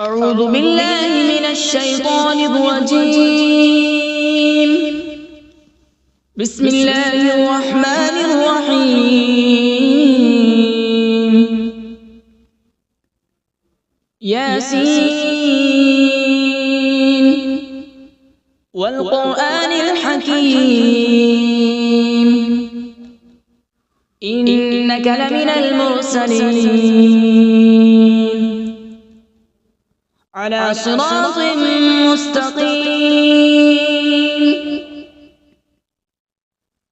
أعوذ بالله من الشيطان الرجيم. بسم الله الرحمن الرحيم. ياسين والقرآن الحكيم إنك لمن المرسلين على صراط مستقيم.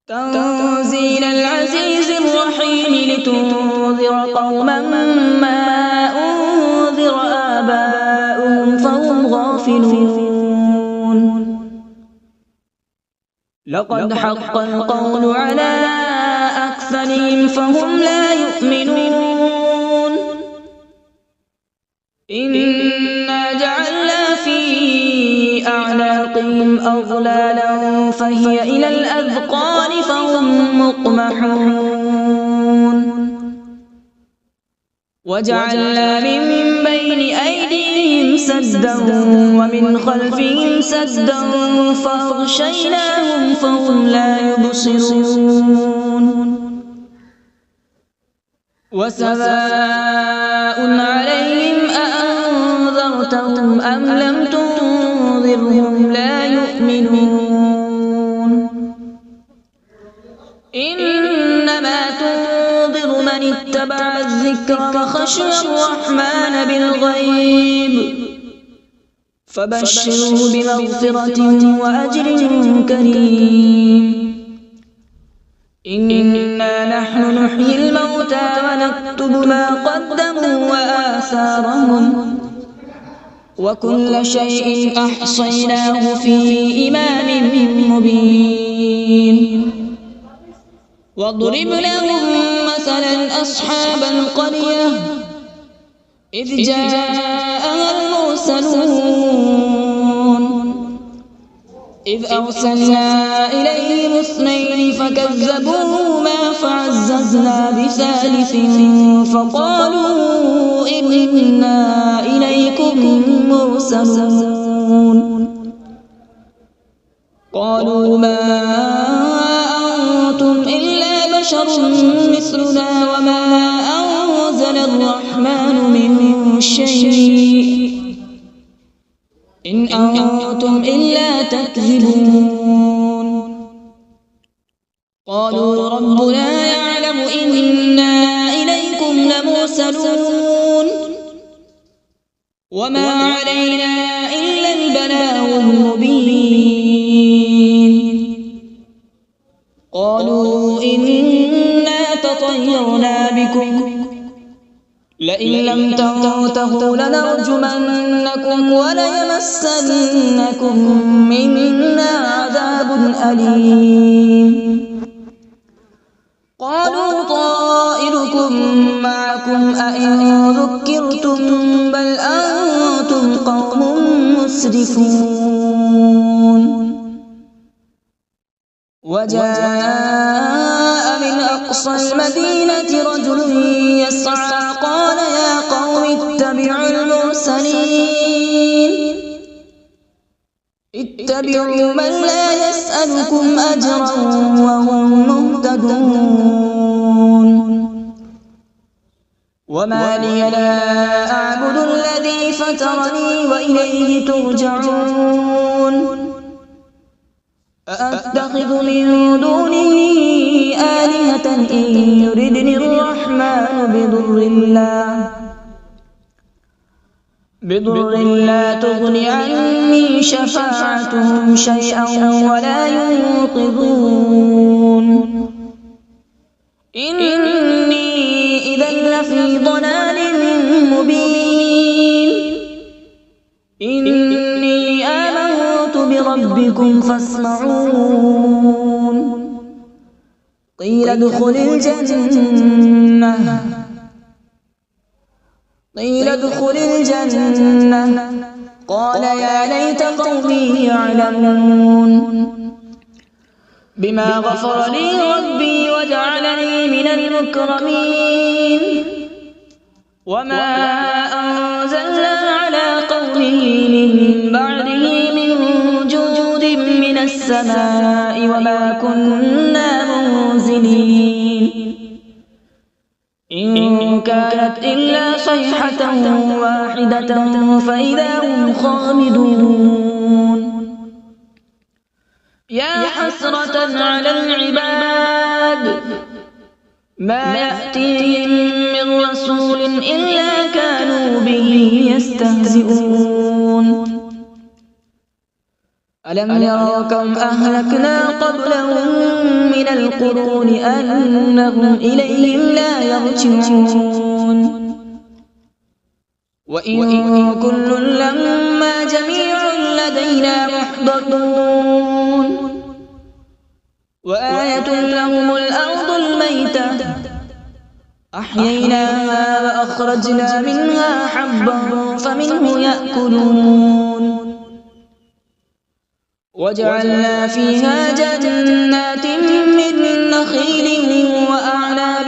تنزيل العزيز الرحيم لتنذر قوما ما أنذر آباؤهم فهم غافلون. لقد حق القول على أكثرهم فهم لا يؤمنون. إنا جعلنا في أعناقهم أغلالا فهي إلى الأذقان فهم مقمحون. وجعلنا من بين أيديهم سدا ومن خلفهم سدا فأغشيناهم فهم لا يبصرون. وسواء عليهم أأنذرتهم أم لم تنذرهم لا يؤمنون. إنما تنذر من اتبع الذكر وخشي الرحمن بالغيب فبشره بمغفرة وأجر كريم. إنا نحن نحيي الموتى ونكتب ما قدموا وآثارهم وكل شيء أحصيناه في إمام مبين. واضرب لهم مثلا أصحاب القرية إذ جاءها المرسلون إذ أرسلنا إليهم اثنين فكذبوهما فعززنا بثالث فقالوا إنا إليكم مرسلون. قالوا ما أنتم إلا بشر مثلنا وما أنزل الرحمن من شيء إن أنتم إلا تكذبون. قالوا ربنا يعلم إنا إليكم لمرسلون وما علينا إلا البلاغ المبين. قالوا إنا تطيرنا بكم لئن لم تنتهوا لنرجمنكم وليمسنكم منا عذاب أليم. قالوا طائركم معكم أئن ذكرتم بل أنتم قوم مسرفون. وجاء من أقصى المدينة رجل يسعى قال يا قوم اتبعوا المرسلين اتبعوا من لا يسألكم أجرا وهم مهتدون. وما لي لا أعبد الذي فطرني وإليه ترجعون. أأتخذ من دونه آلهة إن يردني الرحمن بضر لا تغن عني شفاعتهم شيئا ولا ينقذون. إني إذا لفي ضلال مبين. إني آمنت بربكم فاسمعون. قيل ادخل الجنة قال يا ليت قومي يعلمون. بما غفر لي ربي وجعلني من المكرمين. وما أنزلنا على السماء وما كنا منزلين إن كانت إلا صيحة واحدة فإذا هم خامدون يا حسرة على العباد ما يأتيهم من رسول إلا كانوا به يستهزئون ألم يروا كم أهلكنا قبلهم من القرون أنهم إليهم لا يرجعون وإن كل لما جميع لدينا محضرون وآية لهم الأرض الميتة أحييناها وأخرجنا منها حبا فمنه يأكلون وجعلنا فيها جنات من نخيل وأعناب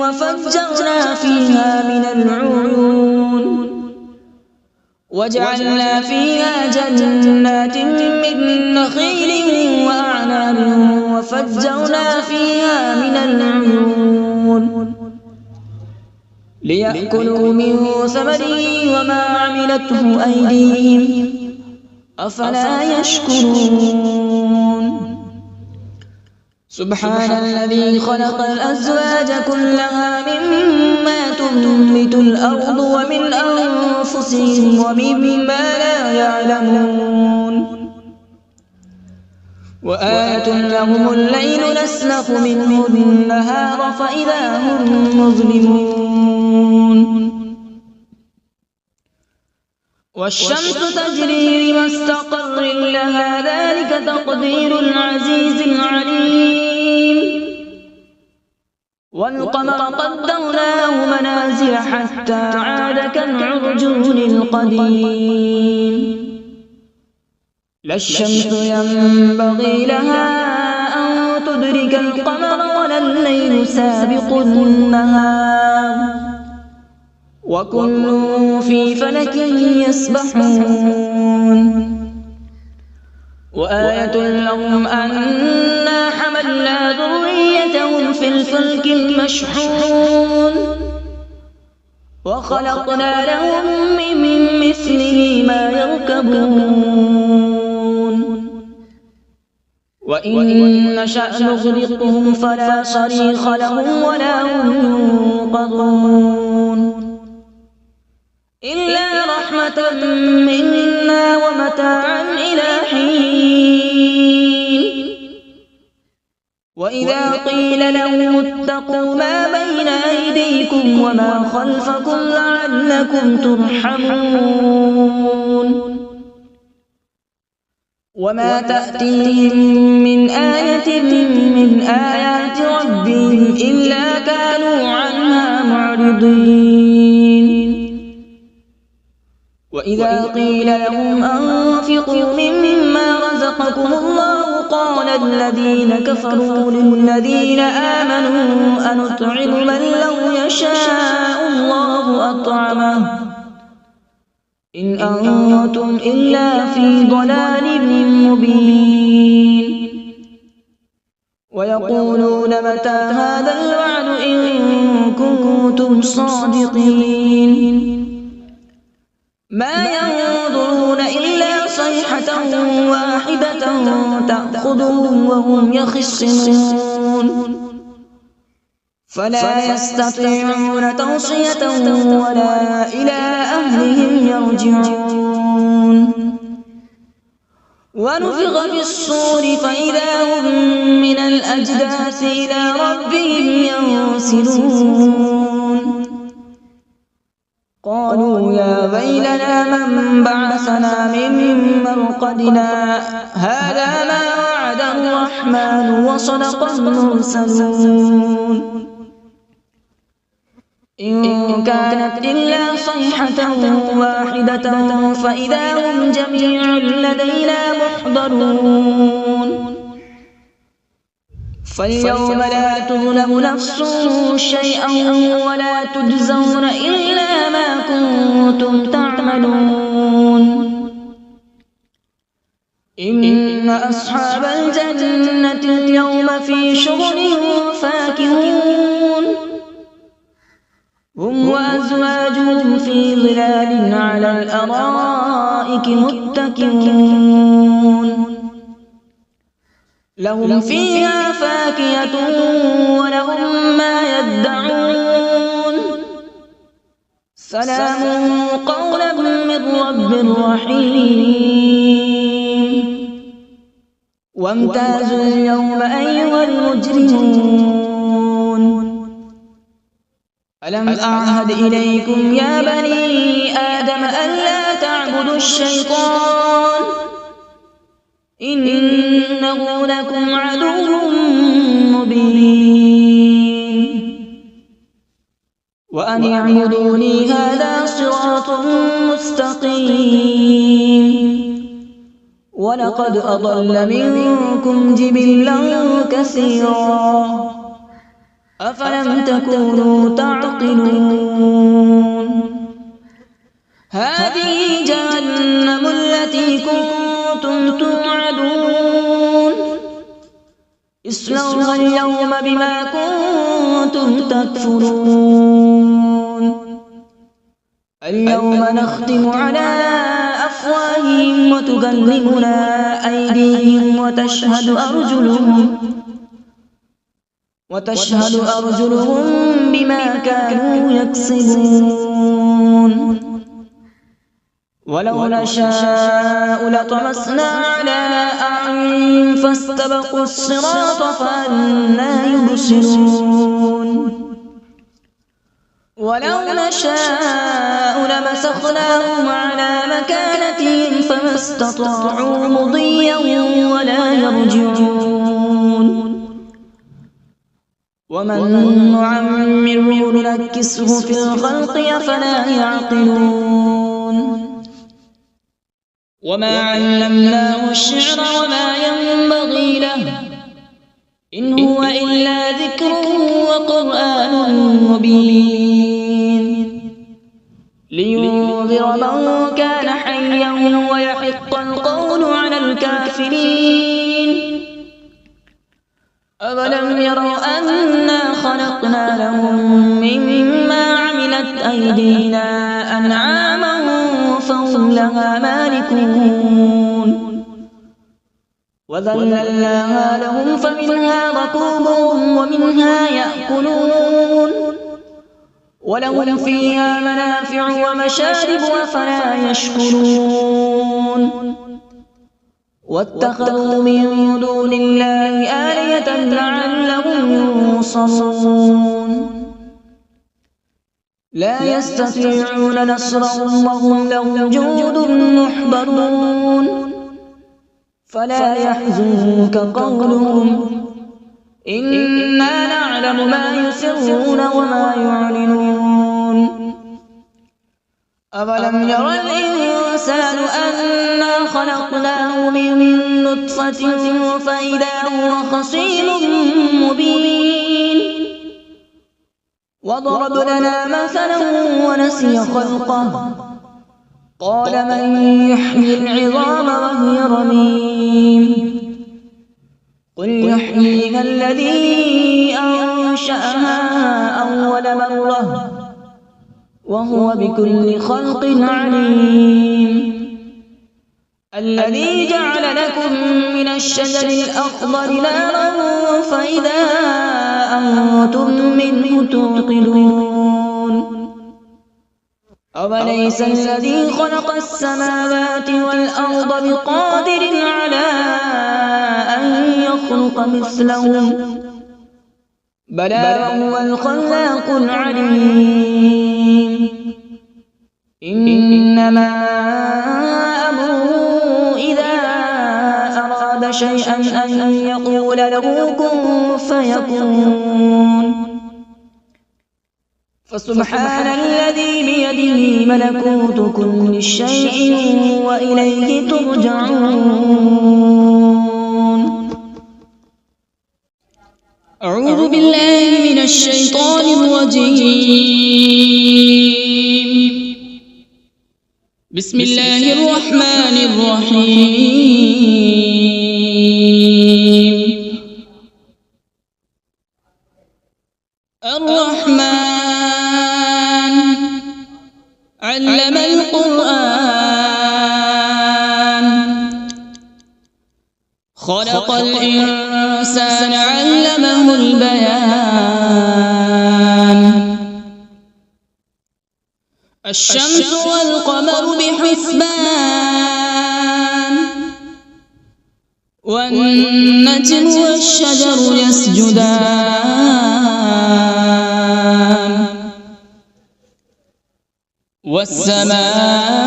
وفجرنا فيها من العيون وجعلنا فيها جنات من نخيل وأعناب وفجرنا فيها من العيون ليأكلوا من ثمره وما عملته أيديهم أفلا يشكرون سبحان الذي خلق الأزواج كلها مما تنبت الأرض ومن أنفسهم ومما لا يعلمون وآية لهم الليل نسلخ منه النهار فإذا هم مظلمون والشمس تجري لمستقر لها ذلك تقدير العزيز العليم والقمر قدرناه منازل حتى عاد كالعرجون القديم لا الشمس ينبغي لها أن تدرك القمر ولا الليل سابق النهار وكل في فلك يسبحون وآية لهم أنا حملنا ذريتهم في الفلك المشحون وخلقنا لهم من مثله ما يركبون وإن نشأ نغرقهم فلا صريخ لهم ولا هم ينقذون إلا رحمة منا ومتاعا إلى حين وإذا قيل لهم اتقوا ما بين أيديكم وما خلفكم لعلكم ترحمون وما تأتيهم من آية من آيات ربهم إلا كانوا عنها معرضين وإذا قيل لهم أنفقوا مما رزقكم الله قال الذين كفروا للذين آمنوا أنطعم من لو يشاء الله أطعمه إن أنتم إلا في ضلال مبين ويقولون متى هذا الوعد إن كنتم صادقين ما ينظرون إلا صيحة واحدة تأخذهم وهم يخصمون فلا يستطيعون توصية ولا إلى أهلهم يرجعون ونفخ في الصور فإذا هم من الأجداث إلى ربهم ينسلون قالوا يا ويلنا من بعثنا من مرقدنا هذا ما وعد الرحمن وصدق المرسلون إن كانت إلا صيحة واحدة فإذا هم جميع لدينا محضرون فاليوم لا تظلم نفس شيئا ولا تجزون إلا ما كنتم تعملون إن أصحاب الجنة اليوم في شغل فاكهون هم وأزواجهم في ظلال على الأرائك متكئون لهم فيها فاكهة ولهم ما يدعون سلام قولا من رب رحيم وامتازوا اليوم أيها المجرمون ألم أعهد إليكم يا بني آدم ألا تعبدوا الشيطان إنه لكم عدو مبين وأن اعبدوني هذا صراط مستقيم ولقد أضل منكم جبلا كثيرا أفلم تكونوا تعقلون هذه جهنم التي كنتم توعدون اصلوها اليوم بما كنتم تكفرون اليوم نختم على أفواههم وتكلمنا أيديهم وتشهد أرجلهم بما كانوا يكسبون ولو نشاء لطمسنا على أعينهم فاستبقوا الصراط فأنى يبصرون ولو نشاء لمسخناهم على مكانتهم فما استطاعوا مضيا ولا يرجعون ومن نعمره ننكسه في الخلق أفلا يعقلون وما علمناه الشعر وما ينبغي له إن هو إلا ذكر وقرآن مبين لينذر من كان حيا ويحق القول على الكافرين أولم يروا أنا خلقنا لهم مما عملت أيدينا أنعاما فهم لها مالكون وذللناها لهم فمنها ركوبهم ومنها يأكلون ولهم فيها منافع ومشارب أفلا يشكرون واتخذوا من دون الله آلهة لعلهم ينصرون لا يستطيعون نصرهم وهم لهم جند محضرون فلا يحزنك قولهم إنا نعلم ما يسرون وما يعلنون أولم ير الإنسان أنا خلقناه من نطفة فإذا هو خصيم مبين وضرب لنا مثلا ونسي خلقه قال من يحيي العظام وهي رميم قل يحييها الذي أنشأها أول مرة وهو بكل خلق عليم الذي جعل لكم من الشجر الأخضر نارا فإذا أنتم منه توقدون أوليس الذي خلق السماوات والأرض بقادر على أن يخلق مثلهم بلى هو الخلاق العليم إنما أمره إذا أراد شيئا أن يقول له كن فيكون فسبحان الذي بيده ملكوت كل شيء وإليه ترجعون أعوذ بالله من الشيطان الرجيم بسم الله الرحمن الرحيم. الرحمن علم القرآن، خلق الإنسان علمه البيان. الشمس والقمر بحسبان، والنجم والشجر يسجدان. والسماء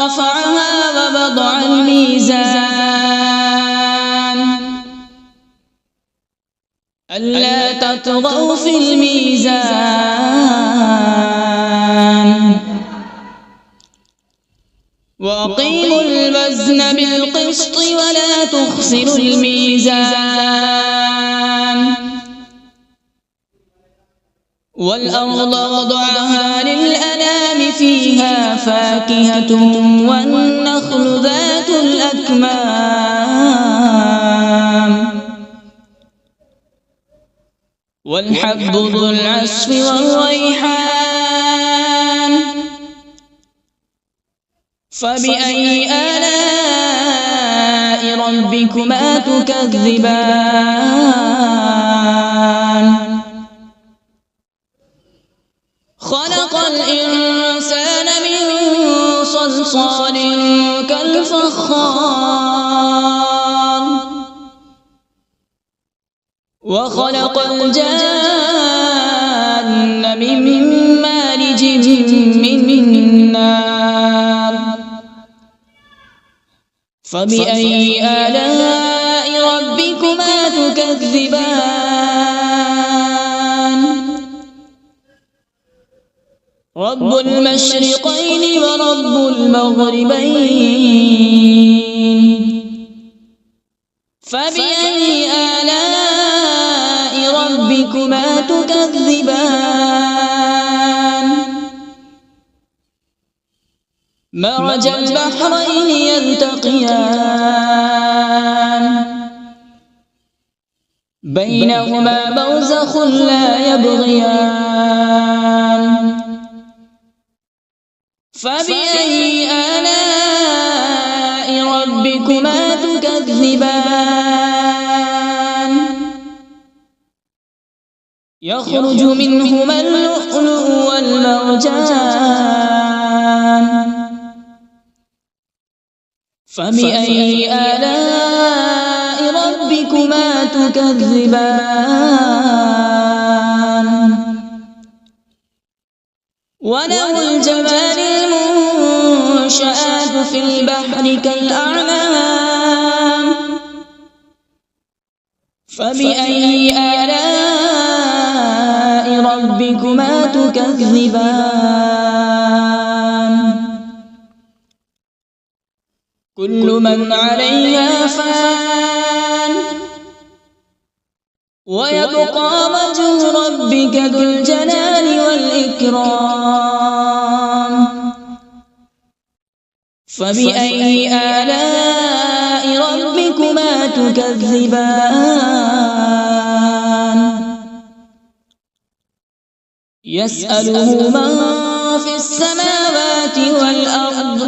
رفعها ووضع الميزان، ألا تطغوا في الميزان. وأقيموا الوزن بالقسط ولا تخسروا الميزان. والأرض وضعها للأنام، فيها فاكهة والنخل ذات الأكمام، والحب ذو العصف والريحان. فبأي آلاء ربكما تكذبان؟ خلق الإنسان من صلصال كالفخار، وخلق الجان من مارج من نار. فبأي آلاء ربكما تكذبان؟ رب المشرقين ورب المغربين. فبأي آلاء ربكما تكذبان؟ مرج البحرين يلتقيان، بينهما برزخ لا يبغيان. فبأي آلاء ربكما تكذبان؟ يخرج منهما اللؤلؤ والمرجان. فبأي آلاء ربكما تكذبان؟ وله الجوار المنشآت في البحر كالأعلام. فبأي آلاء ربكما تكذبان؟ كل من عليها فان، ويبقى وجه ربك ذو الجلال والإكرام. فبأي آلاء ربكما تكذبان؟ يسأله من في السماوات والأرض،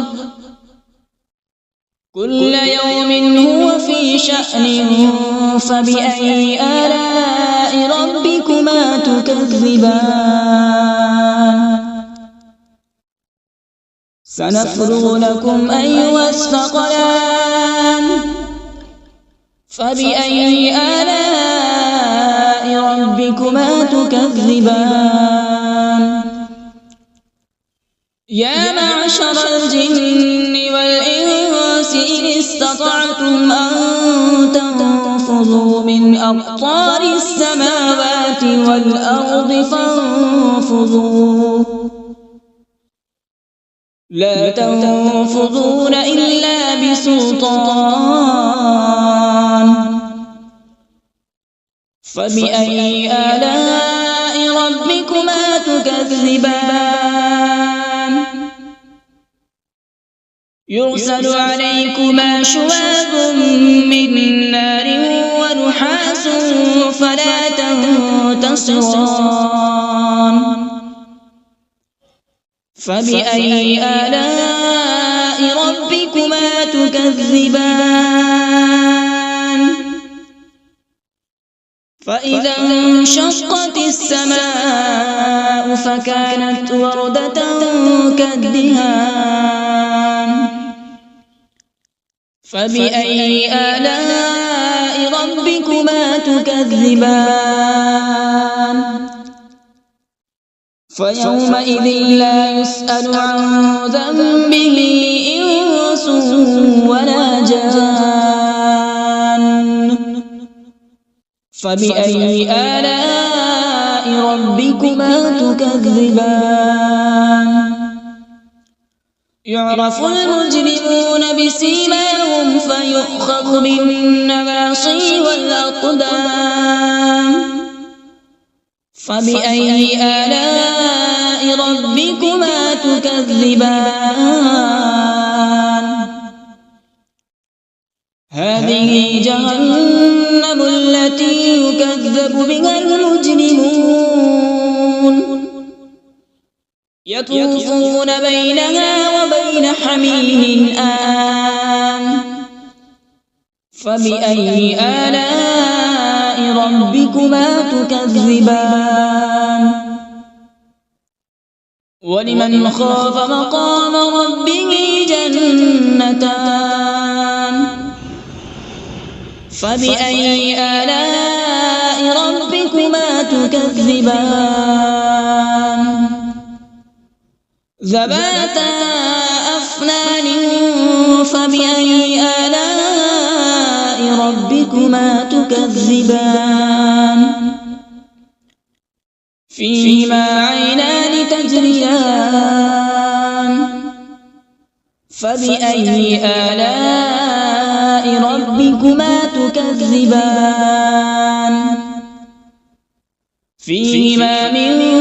كل يوم هو في شأن. فبأي آلاء ربكما تكذبان؟ سنفرغ لكم أيها الثقلان. فبأي آلاء ربكما تكذبان؟ يا معشر الجن والإنس إن استطعتم أن تنفذوا من أقطار السماوات والأرض فانفذوا، لا تنفذون إلا بسلطان. فبأي آلاء ربكما تكذبان؟ يرسل عليكما شواظ من نار ونحاس فلا تنتصران فبأي آلاء ربكما تكذبان فإذا انشقت السماء فكانت وردة كالدهان فبأي آلاء ربكما تكذبان فيومئذ لا يسأل عن ذنبه إنس ولا جان فبأي آلاء ربكما تكذبان يعرف المجرمون بسيماهم فيؤخذ بالنواصي والأقدام فبأي آلاء ربكما تكذبان هذه جهنم التي يكذب بها المجرمون يطوفون بينها وبين حميم آن فبأي آلاء ربكما تكذبان ولمن خاف مقام ربه جنتان فبأي آلاء ربكما تكذبان ذواتا أفنان فبأي آلاء ربكما تكذبان فيهما عينان تجريان فبأي آلاء ربكما تكذبان فيهما من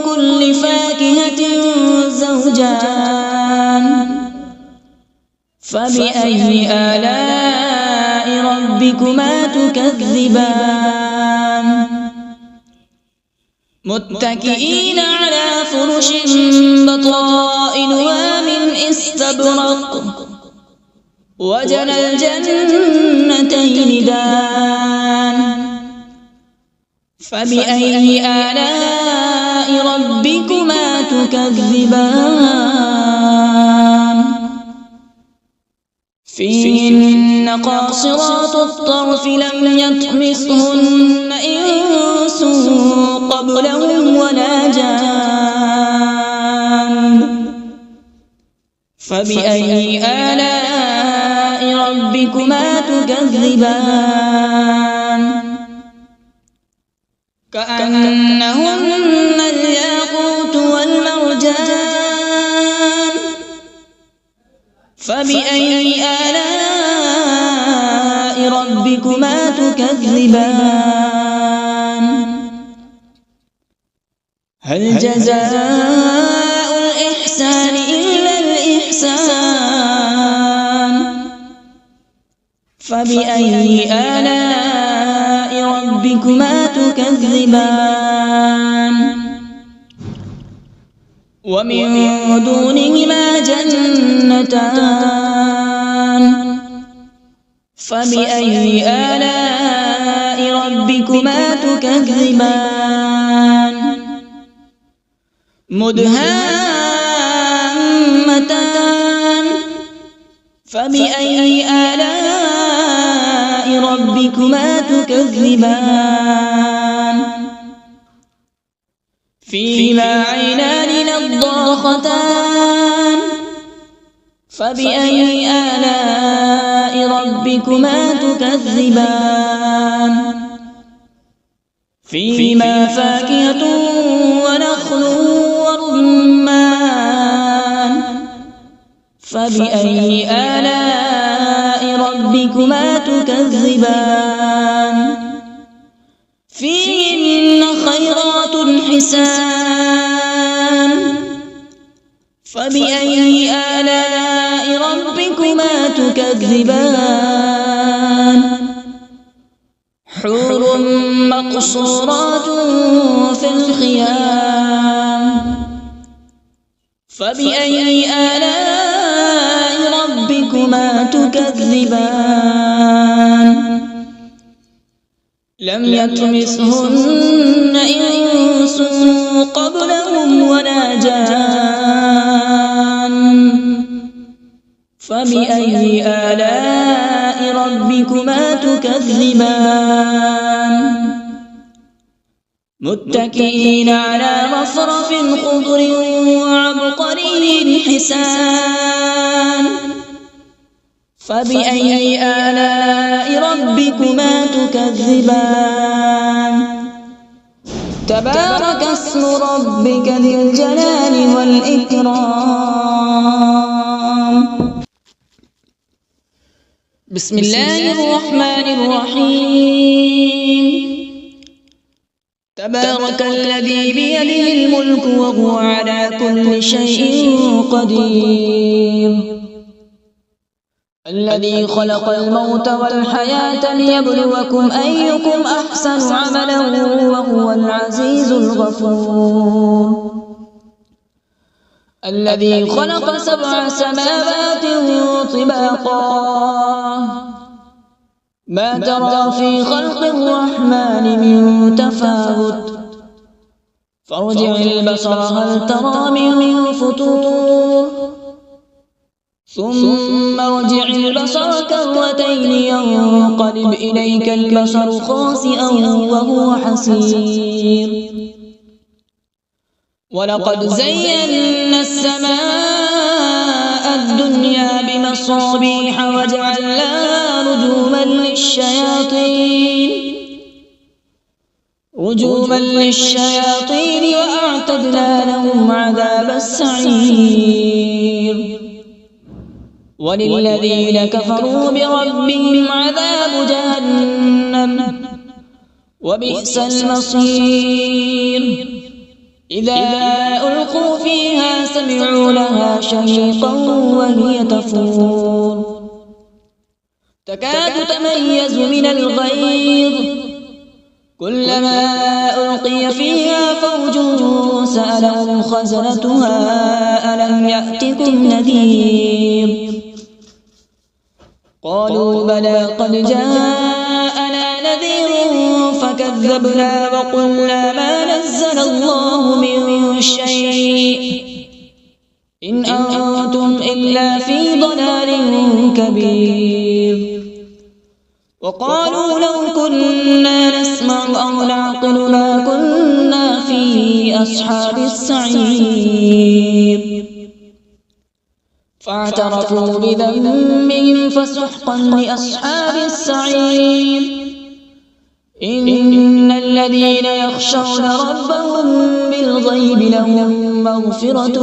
كل فاكهة زوجان فبأي آلاء ربكما تكذبان متكئين على فرش بطائنها من استبرق وجنى الجنتين دان فبأي آلاء ربكما تكذبان فيهن قاصرات الطرف لم يطمثهن إنس قبلهم ولا جان فبأي آلاء ربكما تكذبان كأنهن الياقوت والمرجان فبأي آلاء ربكما تكذبان هل جزاء الإحسان إلا الإحسان فبأي آلاء ربكما تكذبان ومن دونهما جنتان فبأي آلاء ربكما تكذبان مدهامتان فبأي آلاء ربكما تكذبان فيهما عينان نضاختان فبأي آلاء ربكما تكذبان فيهما فاكهة ونخل ورمان فبأي آلاء ربكما تكذبان فيهن خيرات حسان فبأي آلاء ربكما ربكما تكذبان حور مقصورات في الخيام فبأي آلاء ربكما تكذبان لم يطمثهن إنس قبلهم ولا جان فبأي آلاء ربكما تكذبان متكئين على رفرف خضر وعبقري حسان فبأي آلاء ربكما تكذبان تبارك اسم ربك ذي الجلال والإكرام بسم الله الرحمن الرحيم تبارك الذي بيده الملك وهو على كل شيء قدير الذي خلق الموت والحياة ليبلوكم أيكم أحسن عملا وهو العزيز الغفور الذي خلق 7 سماوات طباقا ما ترى في خلق الرحمن من تفاوت فارجع البصر هل ترى من فطور ثم ارجع البصر كرتين ينقلب إليك البصر خاسئا وهو حسير ولقد زينا السماء الدنيا بمصابيح وجعلناها رجوما للشياطين وأعتدنا لهم عذاب السعير وللذين كفروا بربهم عذاب جهنم وبئس المصير إذا ألقوا فيها سمعوا لها شهيقا وهي تفور تكاد تميز من الغيظ كلما ألقي فيها فوج سألهم خزنتها ألم يأتكم نذير قالوا بلى قد جاءنا نذير فكذبنا وقلنا ما نزل الله من شيء إن أنتم إلا في ضلال كبير وقالوا لو كنا نسمع أو نعقل ما كنا في أصحاب السعير فاعترفوا بذنبهم فسحقا لأصحاب السعير إن الذين يخشون ربهم بالغيب لهم مغفرة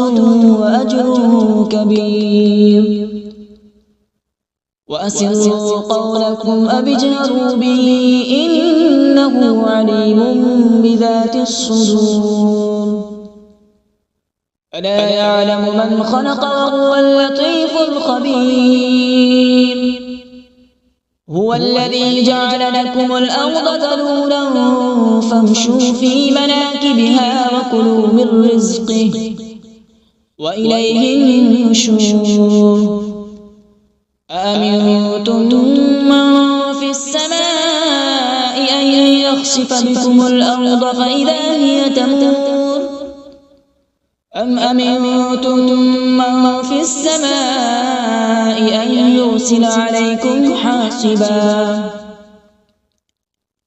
وأجر كبير وأسروا قولكم أو اجهروا به إنه عليم بذات الصدور ألا يعلم من خلق وهو اللطيف الخبير هو الذي جعل لكم الأرض ذلولا فامشوا في مناكبها وكلوا من رزقه وإليه النشور أأمنتم من في السماء أن يخسف بكم الأرض فإذا هي تمور أم أمنتم من في السماء أن يرسل عليكم حاصبا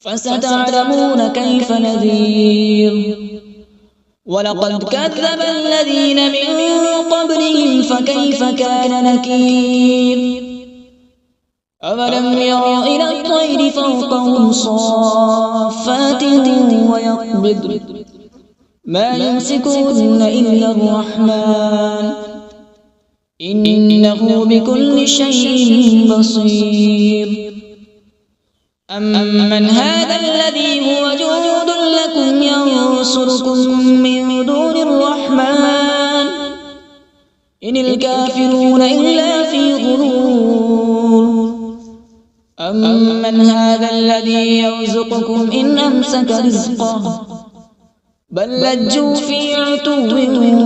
فستعلمون كيف نذير ولقد كذب الذين من قبلهم فكيف كان نكير أولم يروا إلى الطير فوقهم صافات ويقبض ما يمسكهن إلا الرحمن إنه بكل شيء بصير أمن هذا الذي هو جند لكم ينصركم من دون الرحمن إن الكافرون إلا في غرور أمن هذا الذي يرزقكم إن أمسك رزقه بل لجوا في عتو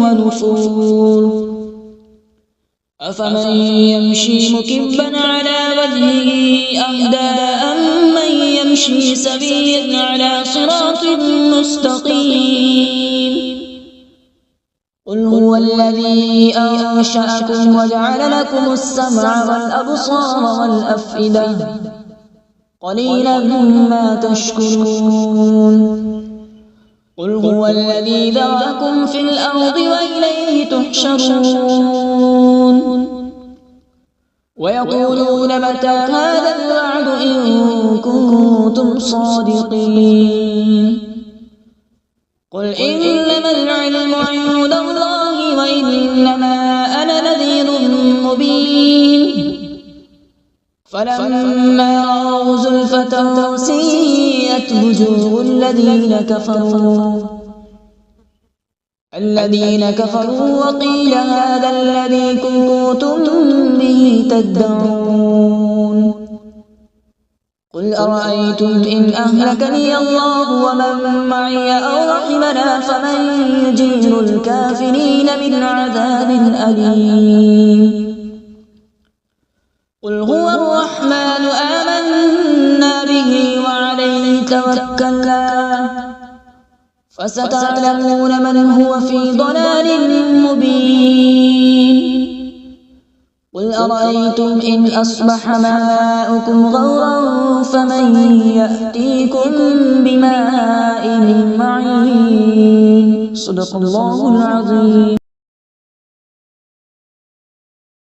ونفور أفمن يمشي مكبا على وجهه أهدى أمن يمشي سويا على صراط مستقيم قل هو الذي أنشأكم وجعل لكم السمع والأبصار والأفئدة قليلا ما تشكرون قل هو الذي ذرأكم في الأرض وإليه تحشرون ويقولون متى هذا الوعد إن كنتم صادقين قل إنما العلم عند الله وإنما أنا نذير مبين فلما رأوا زلفة سيئت وجوه الذين كفروا وقيل هذا الذي كنتم به تدعون قل أرأيتم إن أهلكني الله ومن معي أو رحمنا فمن يجير الكافرين من عذاب أليم قل هو الرحمن آمنا به وعليه توكلنا فستعلمون من هو في ضلال مبين قل أرأيتم إن أصبح ماؤكم غورا فمن يأتيكم بماء معين صدق الله العظيم.